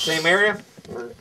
Same area? Or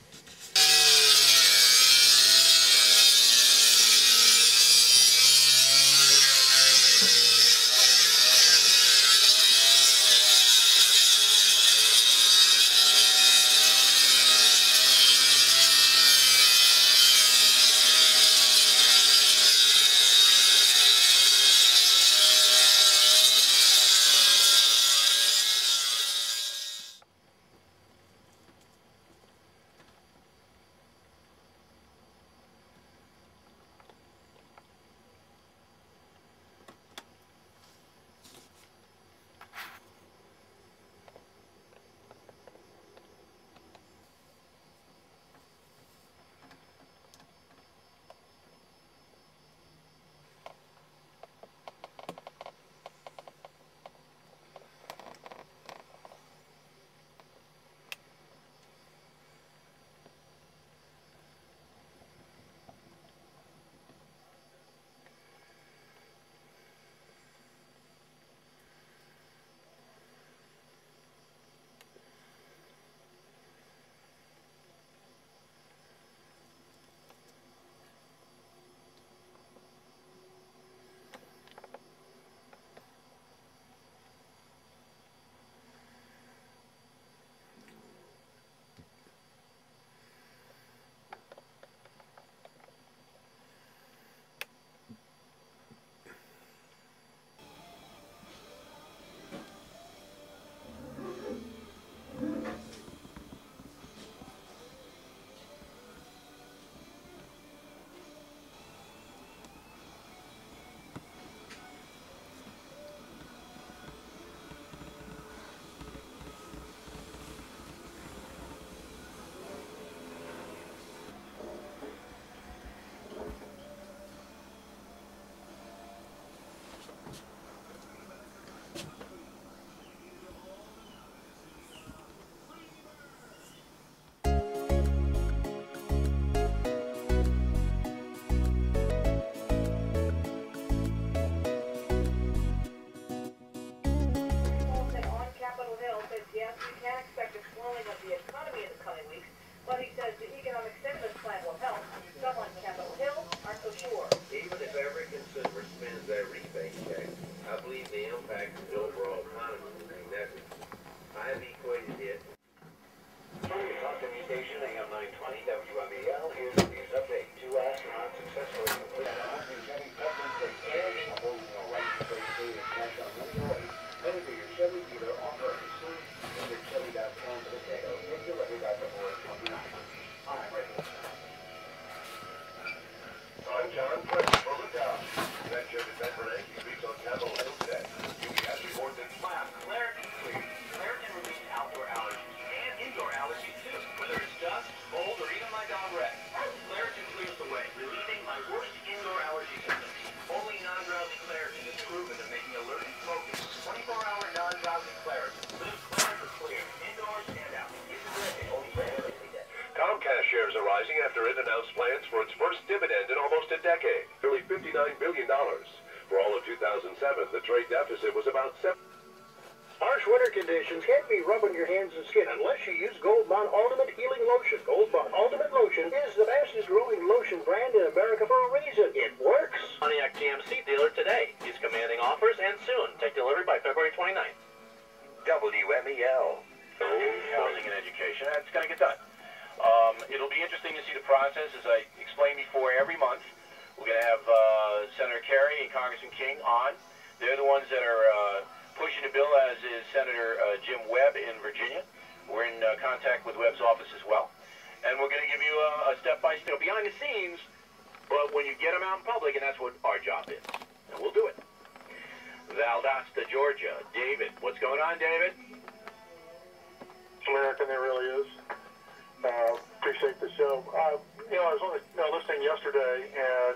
shares are rising after it announced plans for its first dividend in almost a decade, nearly $59 billion. For all of 2007, the trade deficit was about $7. Harsh winter conditions can't be rubbing your hands and skin unless you use Gold Bond Ultimate Healing Lotion. Gold Bond Ultimate Lotion is the fastest growing lotion brand in America for a reason. It works. Pontiac GMC dealer today. He's commanding offers and soon. Take delivery by February 29th. WMEL. Housing and education. It's going to get done. It'll be interesting to see the process. As I explained before, every month we're going to have Senator Kerry and Congressman King on. They're the ones that are pushing the bill, as is Senator Jim Webb in Virginia. We're in contact with Webb's office as well. And we're going to give you a step-by-step behind the scenes, but when you get them out in public, and that's what our job is. And we'll do it. Valdosta, Georgia. David. What's going on, David? It's American, there really is. Appreciate the show. I was only listening yesterday, and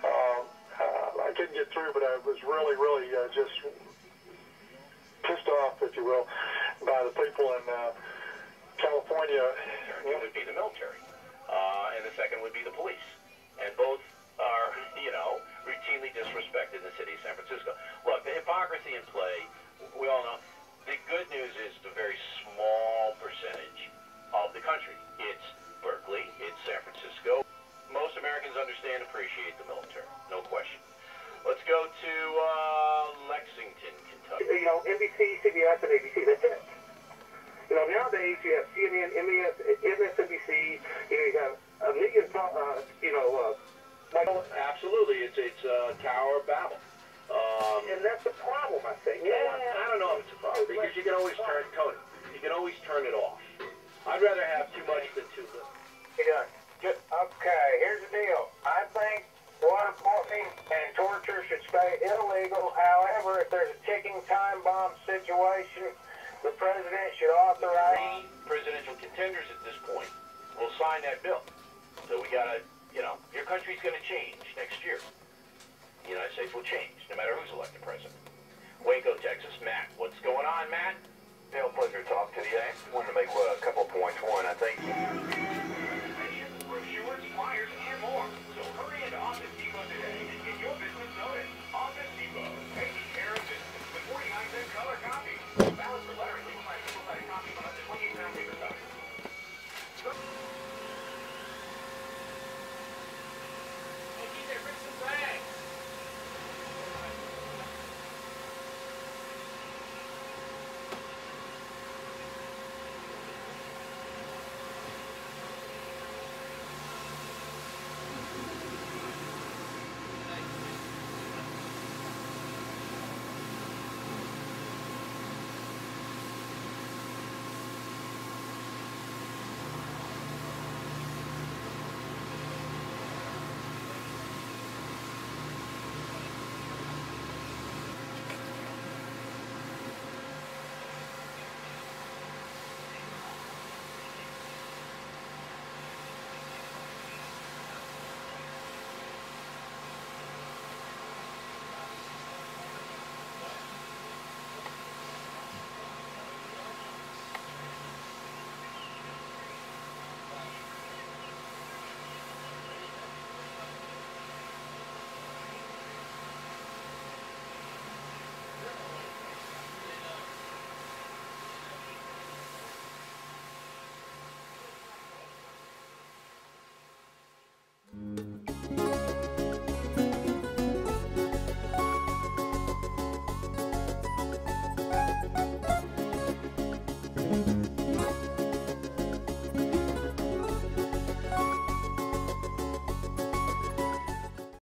I couldn't get through, but I was really just pissed off, if you will, by the people in California. It would be the military, and the second would be the police, and both are, routinely disrespected in the city of San Francisco. Look, the hypocrisy in play, we all know. The good news is the very small percentage of the country. It's Berkeley, it's San Francisco. Most Americans understand and appreciate the military, no question. Let's go to Lexington, Kentucky. You know, NBC, CBS, and ABC, that's it. You know, nowadays you have CNN, MSNBC, you have a million, Absolutely, it's Tower of Babel. and that's the problem, I think. I don't know if it's a problem, because you can always turn it off. I'd rather have too much than too little. Okay, here's the deal. I think waterboarding and torture should stay illegal. However, if there's a ticking time bomb situation, the president should authorize. Presidential contenders at this point will sign that bill. So we gotta, your country's gonna change next year. The United States will change, no matter who's elected president. Waco, Texas, Matt. What's going on, Matt? Dale, pleasure to talk to you. I wanted to make a couple points. One, I think. Brochures, flyers, and more. So hurry into Office Depot today and get your business noticed. Office Depot, taking care of business with 49-cent color copies. Valid for lettering, legal size, single-sided copy, but up to 28-pound paper size. Hey, DJ, bring some bags. Thank you.